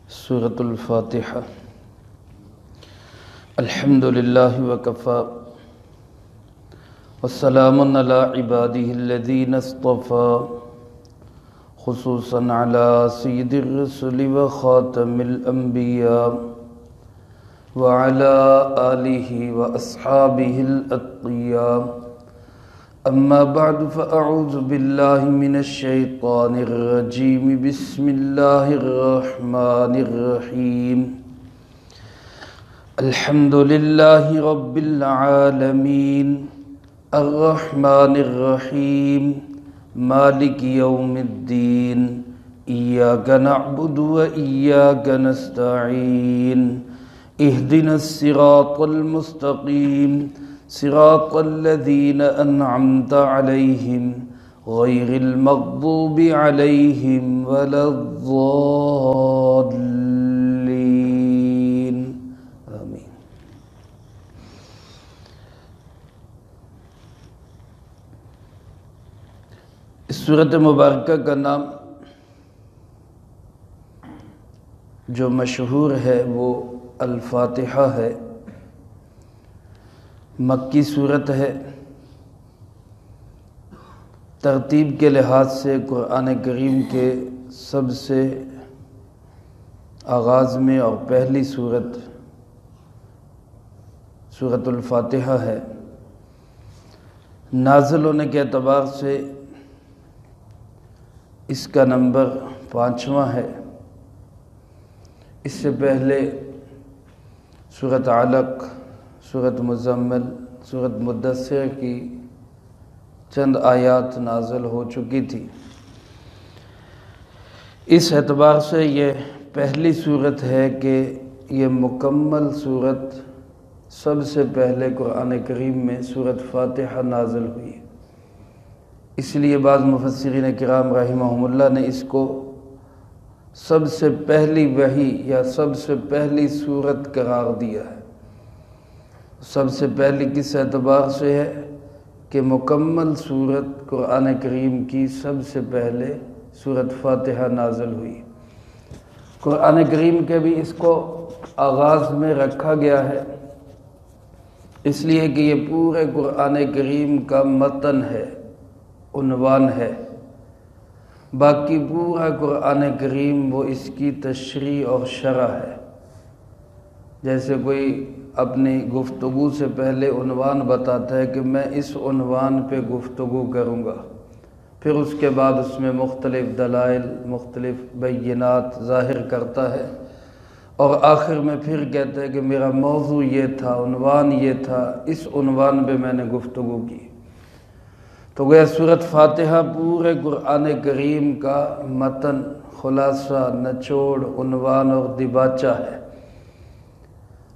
سورة الفاتحة. الحمد لله وكفى والسلام على عباده الذين اصطفى خصوصا على سيد الرسل وخاتم الأنبياء وعلى آله وأصحابه الأتقياء. أما بعد فأعوذ بالله من الشيطان الرجيم. بسم الله الرحمن الرحيم. الحمد لله رب العالمين الرحمن الرحيم مالك يوم الدين. إياك نعبد وإياك نستعين. اهدنا الصراط المستقيم صراط الذين أنعمت عليهم غير المغضوب عليهم ولا الضالين آمين. اس سورۃ مبارکہ کا نام جو مشہور ہے وہ الفاتحہ ہے. مکی صورت ہے. ترتیب کے لحاظ سے قرآن کریم کے سب سے آغاز میں اور پہلی صورت سورۃ الفاتحہ ہے. نازل ہونے کے اعتبار سے اس کا نمبر 5واں ہے. اس سے پہلے سورۃ علق، سورۃ مزمل، سورۃ مدثر کی چند آیات نازل ہو چکی تھی. اس اعتبار سے یہ پہلی صورت ہے کہ یہ مکمل صورت سب سے پہلے قرآن کریم میں سورۃ فاتحہ نازل ہوئی. اس لیے بعض مفسرین کرام رحمہم اللہ نے اس کو سب سے پہلی وحی یا سب سے پہلی صورت قرار دیا ہے. سب سے پہلی کس اعتبار سے ہے کہ مکمل صورت قرآن کریم کی سب سے پہلے سورۃ فاتحہ نازل ہوئی. قرآن کریم کے بھی اس کو آغاز میں رکھا گیا ہے اس لیے کہ یہ پورے قرآن کریم کا متن ہے، عنوان ہے. باقی پورا قرآن کریم وہ اس کی تشریح اور شرح ہے. جیسے کوئی اپنی گفتگو سے پہلے عنوان بتاتا ہے کہ میں اس عنوان پہ گفتگو کروں گا، پھر اس کے بعد اس میں مختلف دلائل، مختلف بینات ظاہر کرتا ہے اور آخر میں پھر کہتا ہے کہ میرا موضوع یہ تھا، عنوان یہ تھا، اس عنوان پہ میں نے گفتگو کی. تو گویا سورۃ فاتحہ پورے قرآن کریم کا متن، خلاصہ، نچوڑ، عنوان اور دیباچہ ہے.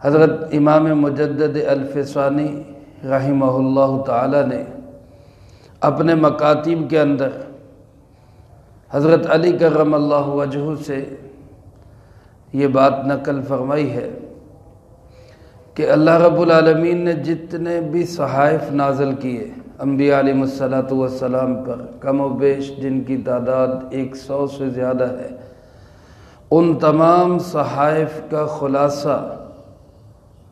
حضرت امام مجدد الفسانی رحمہ اللہ تعالی نے اپنے مکاتب کے اندر حضرت علی کرم اللہ وجہہ سے یہ بات نقل فرمائی ہے کہ اللہ رب العالمین نے جتنے بھی صحائف نازل کیے انبیاء علیہ السلام پر، کم و بیش جن کی تعداد 100 سے زیادہ ہے، ان تمام صحائف کا خلاصہ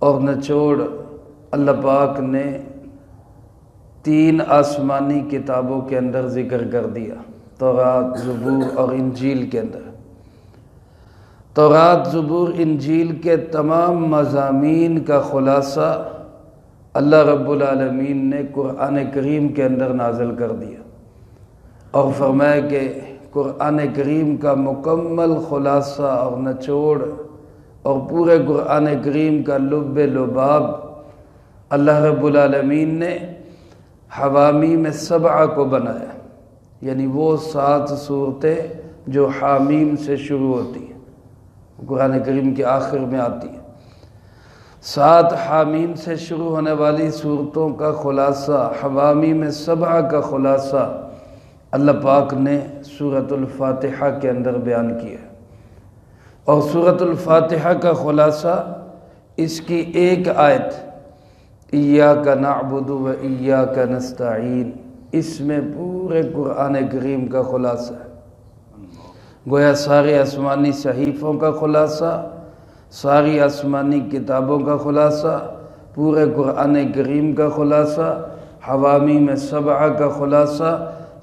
اور نچوڑ اللہ پاک نے 3 آسمانی کتابوں کے اندر ذکر کر دیا، تورات، زبور اور انجیل کے اندر. تورات، زبور، انجیل کے تمام مضامین کا خلاصہ اللہ رب العالمین نے قرآن کریم کے اندر نازل کر دیا اور فرمایا کہ قرآن کریم کا مکمل خلاصہ اور نچوڑ اور پورے قرآن کریم کا لب لباب اللہ رب العالمین نے حوامیم 7 کو بنایا. یعنی وہ 7 صورتیں جو حامیم سے شروع ہوتی ہیں، قرآن کریم کے آخر میں آتی ہیں. 7 حامیم سے شروع ہونے والی صورتوں کا خلاصہ، حوامیم 7 کا خلاصہ اللہ پاک نے سورۃ الفاتحہ کے اندر بیان کیا. اور سورۃ الفاتحہ کا خلاصہ اس کی ایک آیت ایاک نعبد و ایاک نستعین، اس میں پورے قرآن کریم کا خلاصہ ہے. گویا سارے آسمانی صحیفوں کا خلاصہ، ساری آسمانی کتابوں کا خلاصہ، پورے قرآن کریم کا خلاصہ، حوامیم سبعہ کا خلاصہ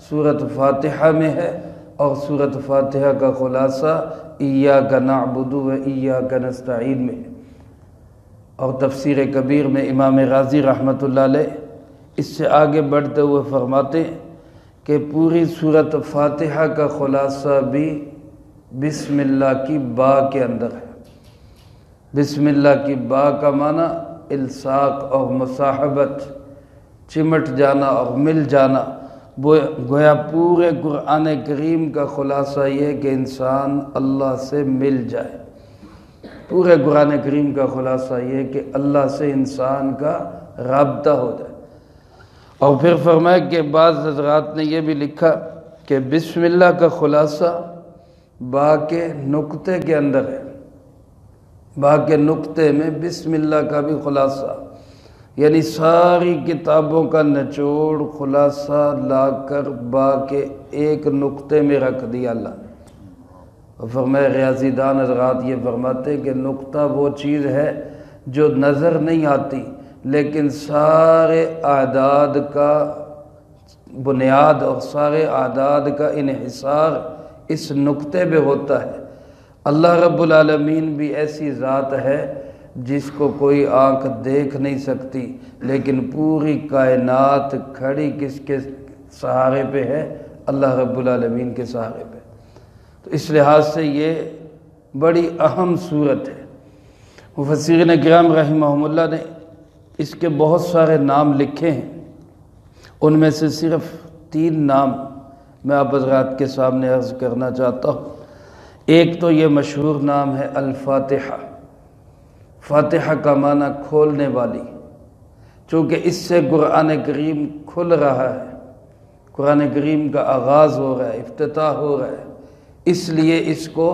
سورۃ فاتحہ میں ہے، اور سورۃ فاتحہ کا خلاصہ ایاک نعبد و ایاک نستعین میں ہے۔ اور تفسیر کبیر میں امام رازی رحمۃ اللہ علیہ اس سے آگے بڑھتے ہوئے فرماتے ہیں کہ پوری سورۃ فاتحہ کا خلاصہ بھی بسم اللہ کی با کے اندر ہے۔ بسم اللہ کی با کا معنی الصاق اور مصاحبت، چمٹ جانا اور مل جانا۔ گویا پورے قرآن کریم کا خلاصہ یہ ہے کہ انسان اللہ سے مل جائے۔ پورے قرآن کریم کا خلاصہ یہ ہے کہ اللہ سے انسان کا رابطہ ہو جائے۔ اور پھر فرمایا کہ بعض حضرات نے یہ بھی لکھا کہ بسم اللہ کا خلاصہ با کے نقطے کے اندر ہے، با کے نقطے میں بسم اللہ کا بھی خلاصہ، یعنی ساری کتابوں کا نچوڑ خلاصہ لا کر با کے ایک نقطے میں رکھ دیا اللہ نے۔ اور فرمایا ریاضی دان حضرات یہ فرماتے کہ نقطہ وہ چیز ہے جو نظر نہیں آتی، لیکن سارے اعداد کا بنیاد اور سارے اعداد کا انحصار اس نقطے پہ ہوتا ہے۔ اللہ رب العالمین بھی ایسی ذات ہے جس کو کوئی آنکھ دیکھ نہیں سکتی، لیکن پوری کائنات کھڑی کس کے سہارے پہ ہے؟ اللہ رب العالمین کے سہارے پہ۔ تو اس لحاظ سے یہ بڑی اہم صورت ہے۔ مفسرین کرام رحمہم اللہ نے اس کے بہت سارے نام لکھے ہیں، ان میں سے صرف 3 نام میں آپ حضرات کے سامنے عرض کرنا چاہتا ہوں۔ ایک تو یہ مشہور نام ہے الفاتحہ۔ فاتحہ کا معنی کھولنے والی، چونکہ اس سے قرآن کریم کھل رہا ہے، قرآن کریم کا آغاز ہو رہا ہے، افتتاح ہو رہا ہے، اس لیے اس کو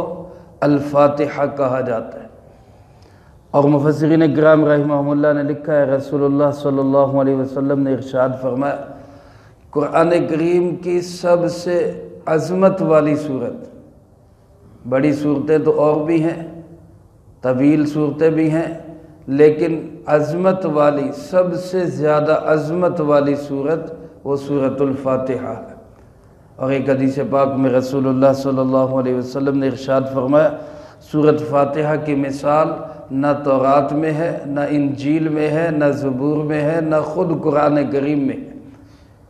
الفاتحہ کہا جاتا ہے۔ اور مفسرین کرام رحمہم اللہ نے لکھا ہے رسول اللہ صلی اللہ علیہ وسلم نے ارشاد فرمایا قرآن کریم کی سب سے عظمت والی صورت، بڑی صورتیں تو اور بھی ہیں، طویل صورتیں بھی ہیں، لیکن عظمت والی، سب سے زیادہ عظمت والی صورت وہ سورۃ الفاتحہ ہے۔ اور ایک حدیث پاک میں رسول اللہ صلی اللہ علیہ وسلم نے ارشاد فرمایا سورۃ فاتحہ کی مثال نہ تورات میں ہے، نہ انجیل میں ہے، نہ زبور میں ہے، نہ خود قرآن کریم میں ہے،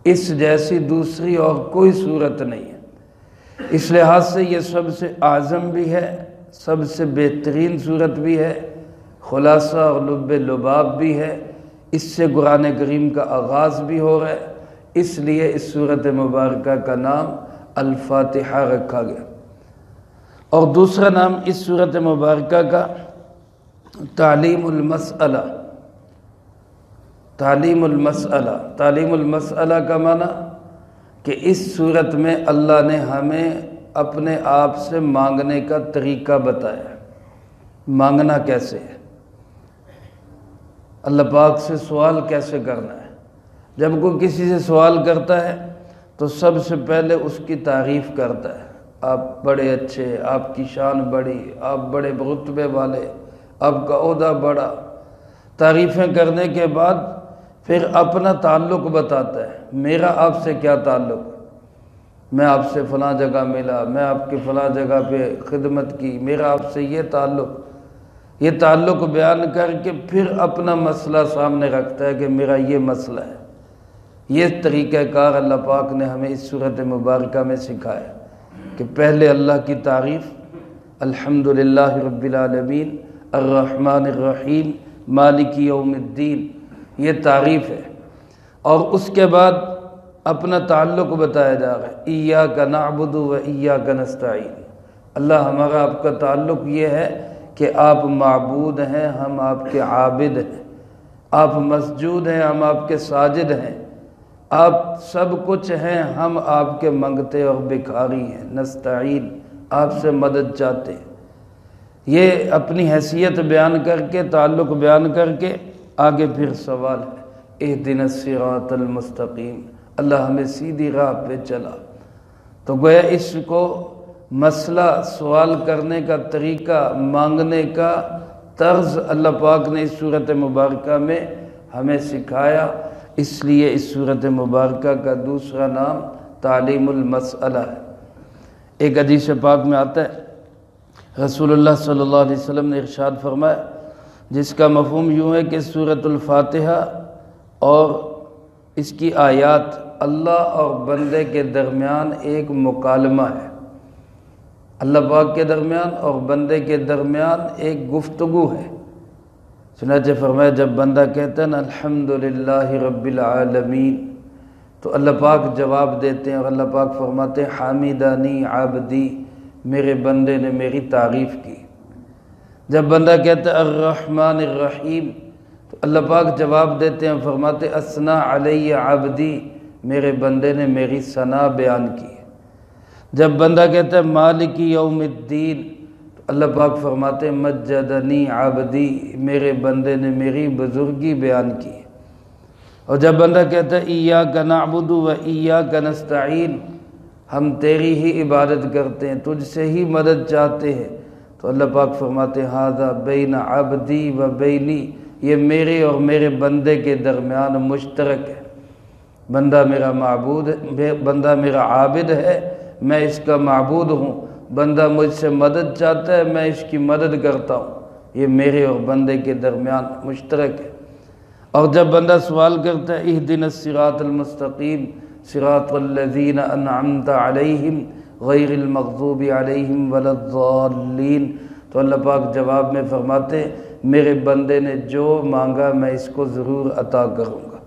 اس جیسی دوسری اور کوئی صورت نہیں ہے۔ اس لحاظ سے یہ سب سے اعظم بھی ہے، سب سے بہترین صورت بھی ہے، خلاصہ اور لب لباب بھی ہے، اس سے قرآن کریم کا آغاز بھی ہو رہا ہے، اس لیے اس صورت مبارکہ کا نام الفاتحہ رکھا گیا۔ اور دوسرا نام اس صورت مبارکہ کا تعلیم المسئلہ۔ تعلیم المسئلہ، تعلیم المسئلہ کا معنی کہ اس صورت میں اللہ نے ہمیں اپنے آپ سے مانگنے کا طریقہ بتایا ہے، مانگنا کیسے ہے، اللہ پاک سے سوال کیسے کرنا ہے۔ جب کوئی کسی سے سوال کرتا ہے تو سب سے پہلے اس کی تعریف کرتا ہے، آپ بڑے اچھے، آپ کی شان بڑی، آپ بڑے رتبے والے، آپ کا عہدہ بڑا۔ تعریفیں کرنے کے بعد پھر اپنا تعلق بتاتا ہے، میرا آپ سے کیا تعلق، میں آپ سے فلاں جگہ ملا، میں آپ کی فلاں جگہ پہ خدمت کی، میرا آپ سے یہ تعلق۔ یہ تعلق بیان کر کے پھر اپنا مسئلہ سامنے رکھتا ہے کہ میرا یہ مسئلہ ہے۔ یہ طریقہ کار اللہ پاک نے ہمیں اس صورت مبارکہ میں سکھایا کہ پہلے اللہ کی تعریف، الحمدللہ رب العالمین الرحمن الرحیم مالک یوم الدین، یہ تعریف ہے، اور اس کے بعد اپنا تعلق بتایا جا رہا ہے، ایاک نعبد و ایاک نستعین، اللہ ہمارا آپ کا تعلق یہ ہے کہ آپ معبود ہیں، ہم آپ کے عابد ہیں، آپ مسجود ہیں، ہم آپ کے ساجد ہیں، آپ سب کچھ ہیں، ہم آپ کے منگتے اور بھکاری ہیں، نستعین، آپ سے مدد چاہتے ہیں۔ یہ اپنی حیثیت بیان کر کے، تعلق بیان کر کے آگے پھر سوال ہے، اہدنا الصراط المستقیم، اللہ ہمیں سیدھی راہ پہ چلا۔ تو گویا اس کو مسئلہ سوال کرنے کا طریقہ، مانگنے کا طرز اللہ پاک نے اس صورت مبارکہ میں ہمیں سکھایا، اس لیے اس صورت مبارکہ کا دوسرا نام تعلیم المسئلہ ہے۔ ایک حدیث پاک میں آتا ہے، رسول اللہ صلی اللہ علیہ وسلم نے ارشاد فرمایا، جس کا مفہوم یوں ہے کہ سورۃ الفاتحہ اور اس کی آیات اللہ اور بندے کے درمیان ایک مکالمہ ہے، اللہ پاک کے درمیان اور بندے کے درمیان ایک گفتگو ہے۔ چنانچہ فرمایا جب بندہ کہتا ہے نا الحمدللہ رب العالمین تو اللہ پاک جواب دیتے ہیں، اور اللہ پاک فرماتے ہیں حامدانی عبدی، میرے بندے نے میری تعریف کی۔ جب بندہ کہتا ہے الرحمن الرحیم تو اللہ پاک جواب دیتے ہیں، فرماتے اثنا علی عبدی، میرے بندے نے میری ثنا بیان کی۔ جب بندہ کہتا ہے مالک یوم الدین تو اللہ پاک فرماتے ہیں مجدنی عبدی، میرے بندے نے میری بزرگی بیان کی۔ اور جب بندہ کہتا ہے ایاک نعبد و ایاک نستعین، ہم تیری ہی عبادت کرتے ہیں، تجھ سے ہی مدد چاہتے ہیں، تو اللہ پاک فرماتے ہیں ھذا بین عبدی و بینی، یہ میرے اور میرے بندے کے درمیان مشترک ہے۔ بندہ میرا معبود ہے، بندہ میرا عابد ہے، میں اس کا معبود ہوں، بندہ مجھ سے مدد چاہتا ہے، میں اس کی مدد کرتا ہوں، یہ میرے اور بندے کے درمیان مشترک ہے۔ اور جب بندہ سوال کرتا ہے اہدنا الصراط المستقیم صراط الذین انعمت علیہم غیر المغضوب علیہم ولا الضالین، تو اللہ پاک جواب میں فرماتے ہیں میرے بندے نے جو مانگا میں اس کو ضرور عطا کروں گا۔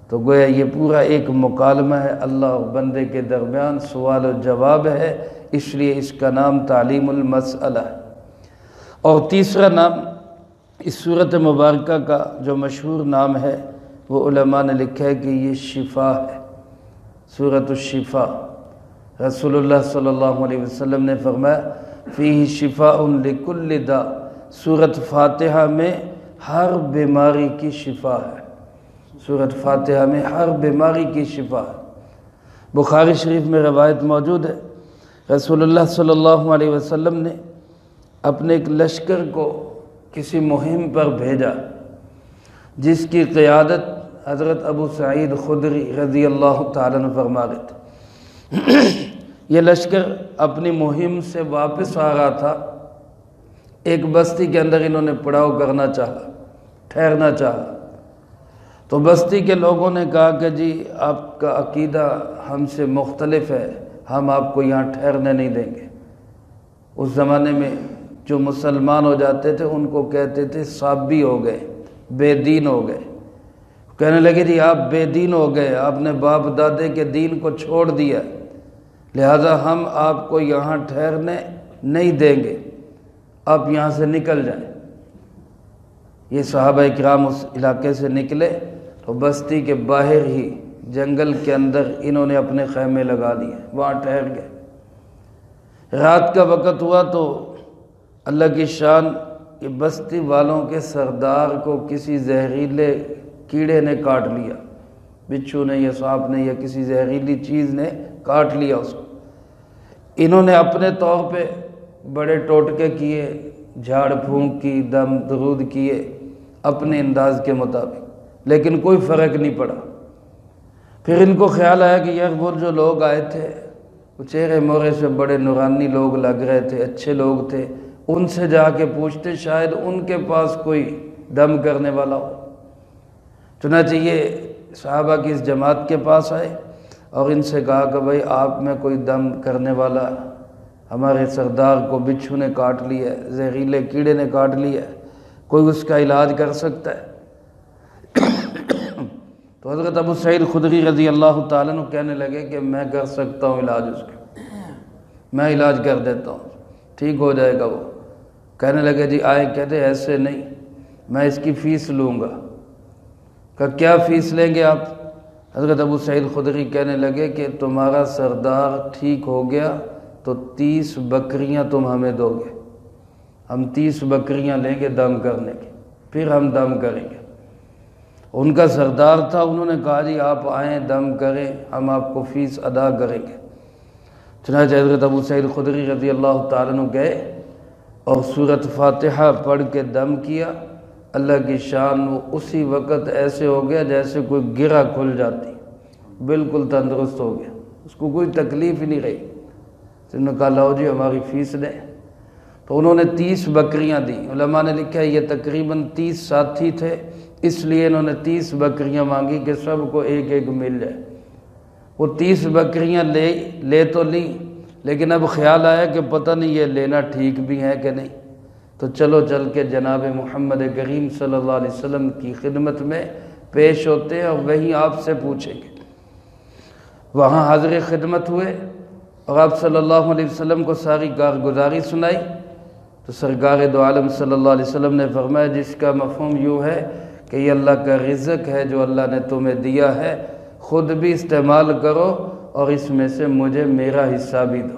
تو گویا یہ پورا ایک مکالمہ ہے اللہ اور بندے کے درمیان، سوال و جواب ہے، اس لیے اس کا نام تعلیم المسئلہ ہے۔ اور تیسرا نام اس صورت مبارکہ کا جو مشہور نام ہے وہ علماء نے لکھا ہے کہ یہ شفا ہے، سورۃ الشفا۔ رسول اللہ صلی اللہ علیہ وسلم نے فرمایا فیہ شفاء لکل داء، سورۃ فاتحہ میں ہر بیماری کی شفا ہے، سورۃ فاتحہ میں ہر بیماری کی شفا ہے۔ بخاری شریف میں روایت موجود ہے، رسول اللہ صلی اللہ علیہ وسلم نے اپنے ایک لشکر کو کسی مہم پر بھیجا جس کی قیادت حضرت ابو سعید خدری رضی اللہ تعالیٰ عنہ فرما رہے تھے۔ یہ لشکر اپنی مہم سے واپس آ رہا تھا، ایک بستی کے اندر انہوں نے پڑاؤ کرنا چاہا، ٹھہرنا چاہا، تو بستی کے لوگوں نے کہا کہ جی آپ کا عقیدہ ہم سے مختلف ہے، ہم آپ کو یہاں ٹھہرنے نہیں دیں گے۔ اس زمانے میں جو مسلمان ہو جاتے تھے ان کو کہتے تھے صابی ہو گئے، بے دین ہو گئے۔ کہنے لگے جی آپ بے دین ہو گئے، آپ نے باپ دادے کے دین کو چھوڑ دیا، لہذا ہم آپ کو یہاں ٹھہرنے نہیں دیں گے، آپ یہاں سے نکل جائیں۔ یہ صحابہ کرام اس علاقے سے نکلے تو بستی کے باہر ہی جنگل کے اندر انہوں نے اپنے خیمے لگا دیے، وہاں ٹھہر گئے۔ رات کا وقت ہوا تو اللہ کی شان کہ بستی والوں کے سردار کو کسی زہریلے کیڑے نے کاٹ لیا، بچھو نے یا سانپ نے یا کسی زہریلی چیز نے کاٹ لیا اس کو۔ انہوں نے اپنے طور پہ بڑے ٹوٹکے کیے، جھاڑ پھونک کی، دم درود کیے اپنے انداز کے مطابق، لیکن کوئی فرق نہیں پڑا۔ پھر ان کو خیال آیا کہ یار وہ جو لوگ آئے تھے وہ چہرے مورے سے بڑے نورانی لوگ لگ رہے تھے، اچھے لوگ تھے، ان سے جا کے پوچھتے شاید ان کے پاس کوئی دم کرنے والا ہو۔ چنانچہ یہ صحابہ کی اس جماعت کے پاس آئے اور ان سے کہا کہ بھائی آپ میں کوئی دم کرنے والا، ہمارے سردار کو بچھو نے کاٹ لیا ہے، زہریلے کیڑے نے کاٹ لیا ہے، کوئی اس کا علاج کر سکتا ہے؟ تو حضرت ابو سعید خدری رضی اللہ تعالیٰ عنہ کہنے لگے کہ میں کر سکتا ہوں علاج اس کا، میں علاج کر دیتا ہوں، ٹھیک ہو جائے گا وہ۔ کہنے لگے جی آئے، کہتے ایسے نہیں، میں اس کی فیس لوں گا۔ کہ کیا فیس لیں گے آپ؟ حضرت ابو سعید خدری کہنے لگے کہ تمہارا سردار ٹھیک ہو گیا تو 30 بکریاں تم ہمیں دو گے، ہم 30 بکریاں لیں گے دم کرنے کی، پھر ہم دم کریں گے۔ ان کا سردار تھا، انہوں نے کہا جی آپ آئیں دم کریں، ہم آپ کو فیس ادا کریں گے۔ چنانچہ حضرت ابو سعید خدری رضی اللہ تعالیٰ عنہ گئے اور سورۃ فاتحہ پڑھ کے دم کیا، اللہ کی شان وہ اسی وقت ایسے ہو گیا جیسے کوئی گرہ کھل جاتی، بالکل تندرست ہو گیا، اس کو کوئی تکلیف ہی نہیں رہی۔ انہوں نے کہا لاؤ جی ہماری فیس دیں، تو انہوں نے 30 بکریاں دی۔ علماء نے لکھا ہے یہ تقریباً 30 ساتھی تھے، اس لیے انہوں نے 30 بکریاں مانگی کہ سب کو ایک ایک مل جائے۔ وہ 30 بکریاں لے تو لیں، لیکن اب خیال آیا کہ پتہ نہیں یہ لینا ٹھیک بھی ہے کہ نہیں، تو چلو چل کے جناب محمد کریم صلی اللہ علیہ وسلم کی خدمت میں پیش ہوتے ہیں اور وہیں آپ سے پوچھیں گے۔ وہاں حاضر خدمت ہوئے اور آپ صلی اللہ علیہ وسلم کو ساری کارگزاری سنائی، تو سرکار دو عالم صلی اللہ علیہ وسلم نے فرمایا جس کا مفہوم یوں ہے کہ یہ اللہ کا رزق ہے جو اللہ نے تمہیں دیا ہے، خود بھی استعمال کرو اور اس میں سے مجھے میرا حصہ بھی دو۔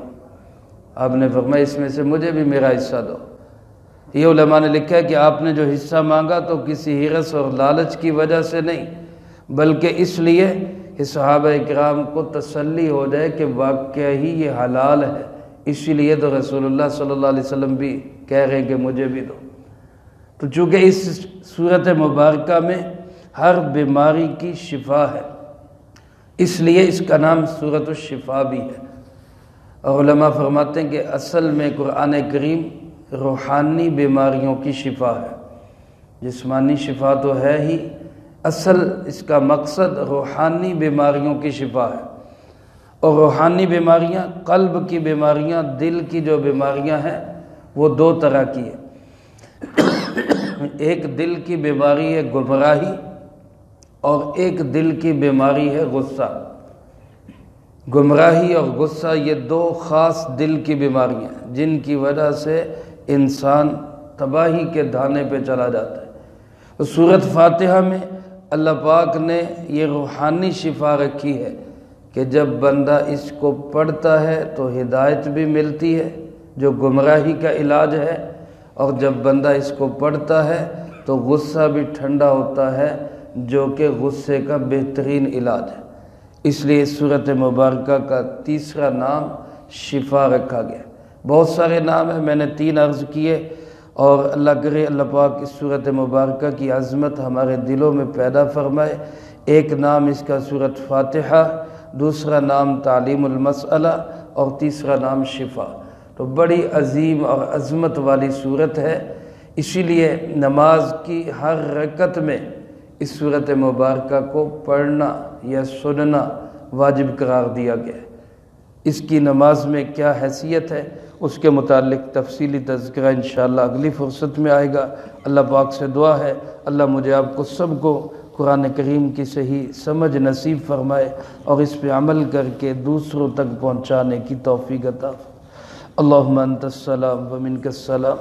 آپ نے فرمایا اس میں سے مجھے بھی میرا حصہ دو۔ یہ علماء نے لکھا ہے کہ آپ نے جو حصہ مانگا تو کسی حرص اور لالچ کی وجہ سے نہیں، بلکہ اس لیے کہ صحابہ اکرام کو تسلی ہو جائے کہ واقعی یہ حلال ہے، اسی لیے تو رسول اللہ صلی اللہ علیہ وسلم بھی کہہ رہے ہیں کہ مجھے بھی دو۔ تو چونکہ اس صورت مبارکہ میں ہر بیماری کی شفا ہے، اس لیے اس کا نام سورۃ الشفا بھی ہے۔ اور علماء فرماتے ہیں کہ اصل میں قرآن کریم روحانی بیماریوں کی شفا ہے، جسمانی شفا تو ہے ہی، اصل اس کا مقصد روحانی بیماریوں کی شفا ہے۔ اور روحانی بیماریاں، قلب کی بیماریاں، دل کی جو بیماریاں ہیں وہ 2 طرح کی ہیں۔ ایک دل کی بیماری ہے گمراہی، اور ایک دل کی بیماری ہے غصہ۔ گمراہی اور غصہ یہ 2 خاص دل کی بیماریاں ہیں جن کی وجہ سے انسان تباہی کے دھانے پہ چلا جاتا ہے۔ تو سورۃ فاتحہ میں اللہ پاک نے یہ روحانی شفا رکھی ہے کہ جب بندہ اس کو پڑھتا ہے تو ہدایت بھی ملتی ہے جو گمراہی کا علاج ہے، اور جب بندہ اس کو پڑھتا ہے تو غصہ بھی ٹھنڈا ہوتا ہے جو کہ غصے کا بہترین علاج ہے۔ اس لیے اس سورۃ مبارکہ کا تیسرا نام شفا رکھا گیا۔ بہت سارے نام ہیں، میں نے 3 عرض کیے، اور اللہ کرے اللہ پاک اس سورۃ مبارکہ کی عظمت ہمارے دلوں میں پیدا فرمائے۔ ایک نام اس کا سورۃ فاتحہ، دوسرا نام تعلیم المسئلہ، اور تیسرا نام شفا۔ تو بڑی عظیم اور عظمت والی سورت ہے، اسی لیے نماز کی ہر رکعت میں اس سورۃ مبارکہ کو پڑھنا یا سننا واجب قرار دیا گیا ہے۔ اس کی نماز میں کیا حیثیت ہے اس کے متعلق تفصیلی تذکرہ انشاءاللہ اگلی فرصت میں آئے گا۔ اللہ پاک سے دعا ہے اللہ مجھے آپ کو سب کو قرآن کریم کی صحیح سمجھ نصیب فرمائے اور اس پہ عمل کر کے دوسروں تک پہنچانے کی توفیق عطا فرمائے۔ اللہم انت السلام ومنک السلام،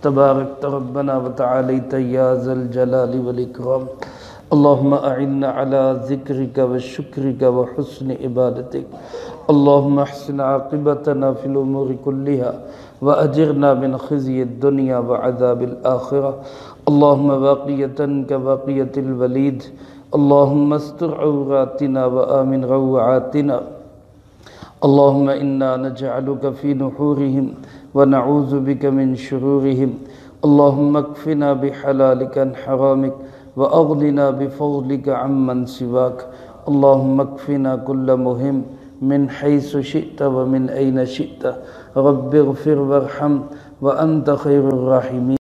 تبارکت ربنا وتعالیت یا ذا الجلال والاکرام۔ اللہم اعنا علی ذکرک وشکرک وحسن عبادتک۔ اللہم احسن عاقبتنا فی الامور کلہا واجرنا من خزی الدنیا وعذاب الآخرہ۔ اللہم باقیتا کباقیت الولید، اللہم استر عوراتنا وآمن روعاتنا۔ اللہم انا نجعلک فی نحورہم ونعوذ بک من شرورہم۔ اللہم اکفنا بحلالک عن حرامک وأغننا بفضلك عمن سواك۔ اللهم اكفنا كل مهم من حيث شئت ومن أين شئت، رب اغفر وارحم وأنت خير الراحمين۔